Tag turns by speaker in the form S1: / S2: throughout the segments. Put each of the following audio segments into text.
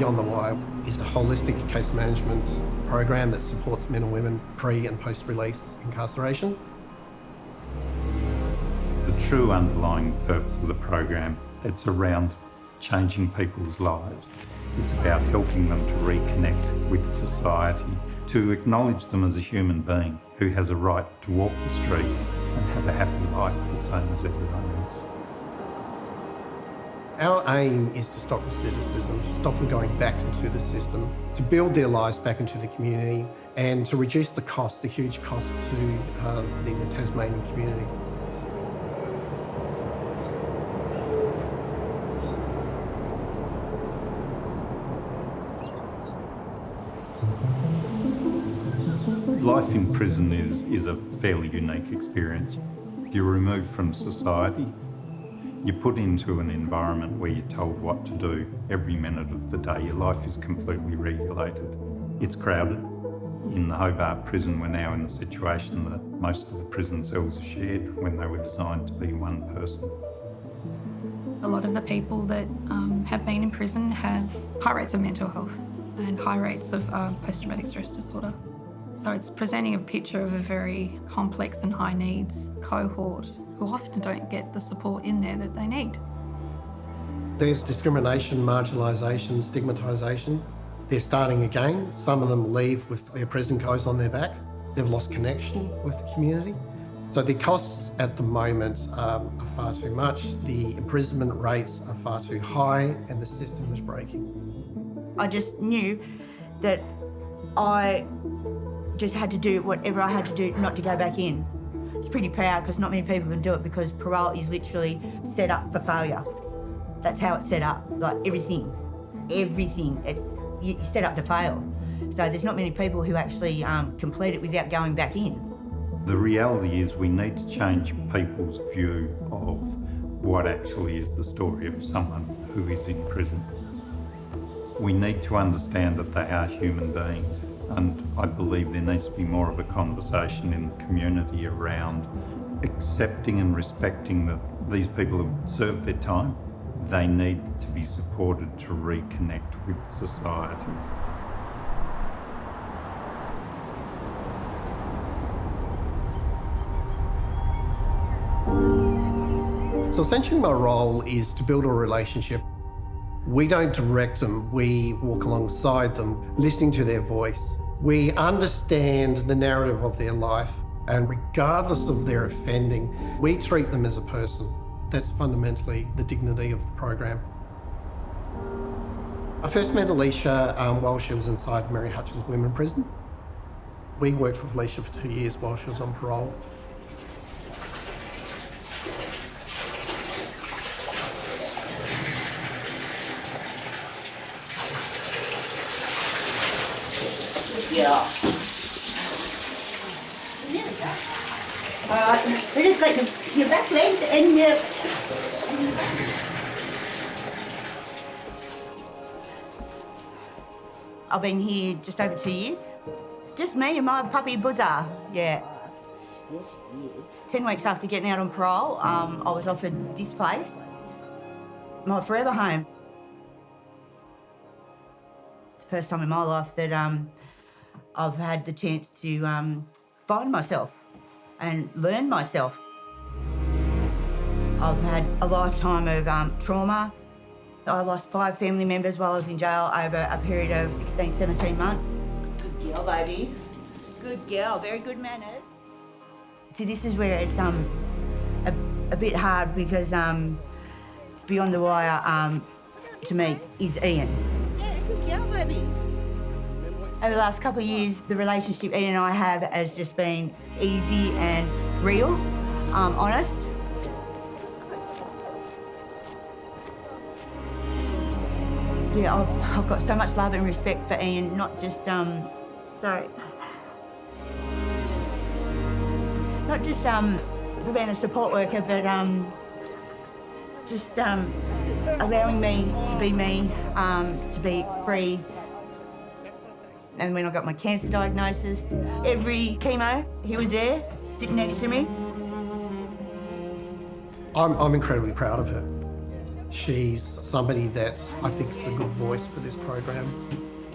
S1: Beyond the Wire is a holistic case management program that supports men and women pre and post-release incarceration.
S2: The true underlying purpose of the program, it's around changing people's lives. It's about helping them to reconnect with society, to acknowledge them as a human being who has a right to walk the street and have a happy life the same as everyone else.
S1: Our aim is to stop recidivism, to stop them going back into the system, to build their lives back into the community and to reduce the cost, the huge cost to the Tasmanian community.
S2: Life in prison is a fairly unique experience. You're removed from society. You're put into an environment where you're told what to do every minute of the day. Your life is completely regulated. It's crowded. In the Hobart prison, we're now in the situation that most of the prison cells are shared when they were designed to be one person.
S3: A lot of the people that have been in prison have high rates of mental health and high rates of post-traumatic stress disorder. So it's presenting a picture of a very complex and high needs cohort who often don't get the support in there that they need.
S1: There's discrimination, marginalisation, stigmatisation. They're starting again. Some of them leave with their prison clothes on their back. They've lost connection with the community. So the costs at the moment are far too much. The imprisonment rates are far too high and the system is breaking.
S4: I just knew that I just had to do whatever I had to do not to go back in. I was pretty proud because not many people can do it because parole is literally set up for failure. That's how it's set up, like everything. You're set up to fail. So there's not many people who actually complete it without going back in.
S2: The reality is we need to change people's view of what actually is the story of someone who is in prison. We need to understand that they are human beings. And I believe there needs to be more of a conversation in the community around accepting and respecting that these people have served their time. They need to be supported to reconnect with society.
S1: So essentially my role is to build a relationship. We don't direct them, we walk alongside them, listening to their voice. We understand the narrative of their life, and regardless of their offending, we treat them as a person. That's fundamentally the dignity of the program. I first met Alicia while she was inside Mary Hutchins Women's Prison. We worked with Alicia for 2 years while she was on parole.
S4: Yeah. Alright, so just like your back legs and your... I've been here just over 2 years. Just me and my puppy Buzza, yeah. 10 weeks after getting out on parole, I was offered this place, my forever home. It's the first time in my life that I've had the chance to find myself and learn myself. I've had a lifetime of trauma. I lost 5 family members while I was in jail over a period of 16, 17 months. Good girl, baby. Good girl, very good manners. See, this is where it's a bit hard because Beyond the Wire, to me, is Ian. Yeah, good girl, baby. Over the last couple of years, the relationship Ian and I have has just been easy and real, honest. Yeah, I've got so much love and respect for Ian, not just, for being a support worker, but just allowing me to be me, to be free. And when I got my cancer diagnosis, every chemo, he was there, sitting next to me.
S1: I'm incredibly proud of her. She's somebody that I think is a good voice for this program.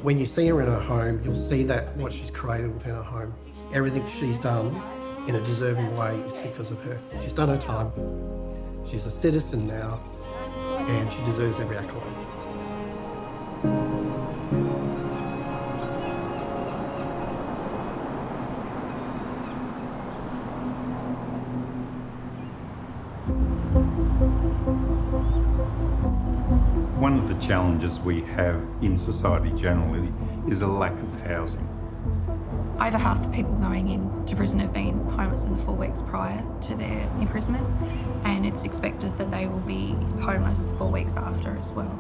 S1: When you see her in her home, you'll see that what she's created within her home. Everything she's done in a deserving way is because of her. She's done her time. She's a citizen now, and she deserves every accolade.
S2: One of the challenges we have in society generally is a lack of housing.
S3: Over half the people going into prison have been homeless in the 4 weeks prior to their imprisonment, and it's expected that they will be homeless 4 weeks after as well.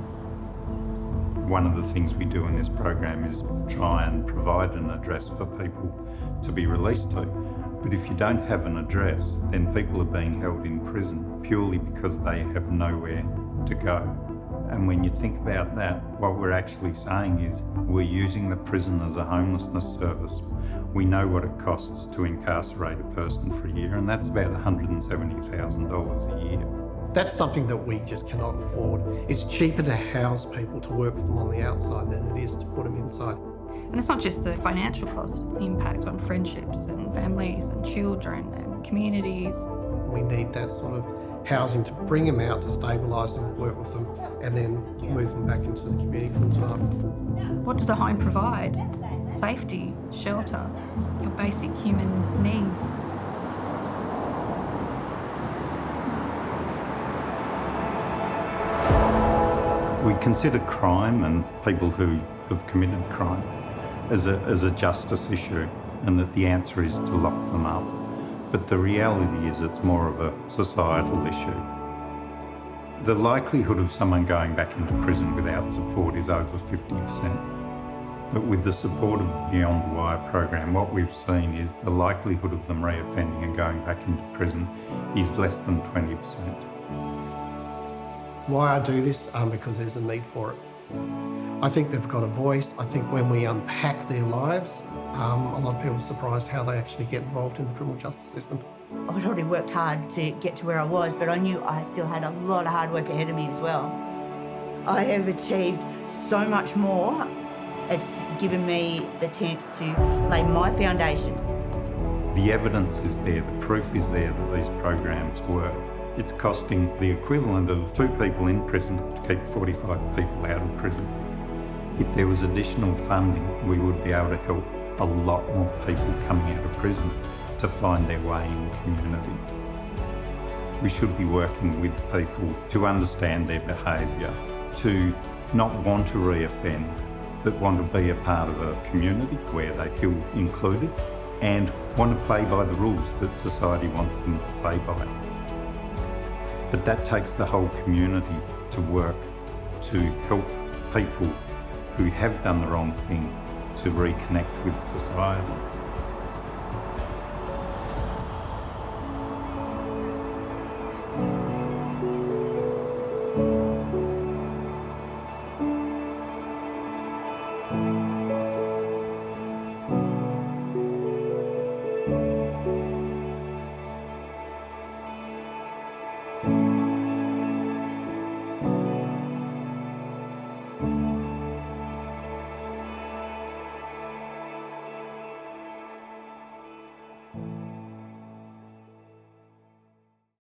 S2: One of the things we do in this program is try and provide an address for people to be released to. But if you don't have an address, then people are being held in prison purely because they have nowhere to go. And when you think about that, what we're actually saying is we're using the prison as a homelessness service. We know what it costs to incarcerate a person for a year, and that's about $170,000 a year.
S1: That's something that we just cannot afford. It's cheaper to house people, to work with them on the outside, than it is to put them inside.
S3: And it's not just the financial cost, it's the impact on friendships and families and children and communities.
S1: We need that sort of housing to bring them out, to stabilise them, work with them, and then move them back into the community full time.
S3: What does a home provide? Safety, shelter, your basic human needs.
S2: We consider crime and people who have committed crime as a justice issue, and that the answer is to lock them up. But the reality is it's more of a societal issue. The likelihood of someone going back into prison without support is over 50%. But with the support of the Beyond the Wire program, what we've seen is the likelihood of them reoffending and going back into prison is less than 20%.
S1: Why I do this? Because there's a need for it. I think they've got a voice. I think when we unpack their lives, a lot of people are surprised how they actually get involved in the criminal justice system.
S4: I'd already worked hard to get to where I was, but I knew I still had a lot of hard work ahead of me as well. I have achieved so much more. It's given me the chance to lay my foundations.
S2: The evidence is there, the proof is there that these programs work. It's costing the equivalent of 2 people in prison to keep 45 people out of prison. If there was additional funding, we would be able to help a lot more people coming out of prison to find their way in the community. We should be working with people to understand their behaviour, to not want to reoffend, but want to be a part of a community where they feel included and want to play by the rules that society wants them to play by. But that takes the whole community to work to help people who have done the wrong thing to reconnect with society.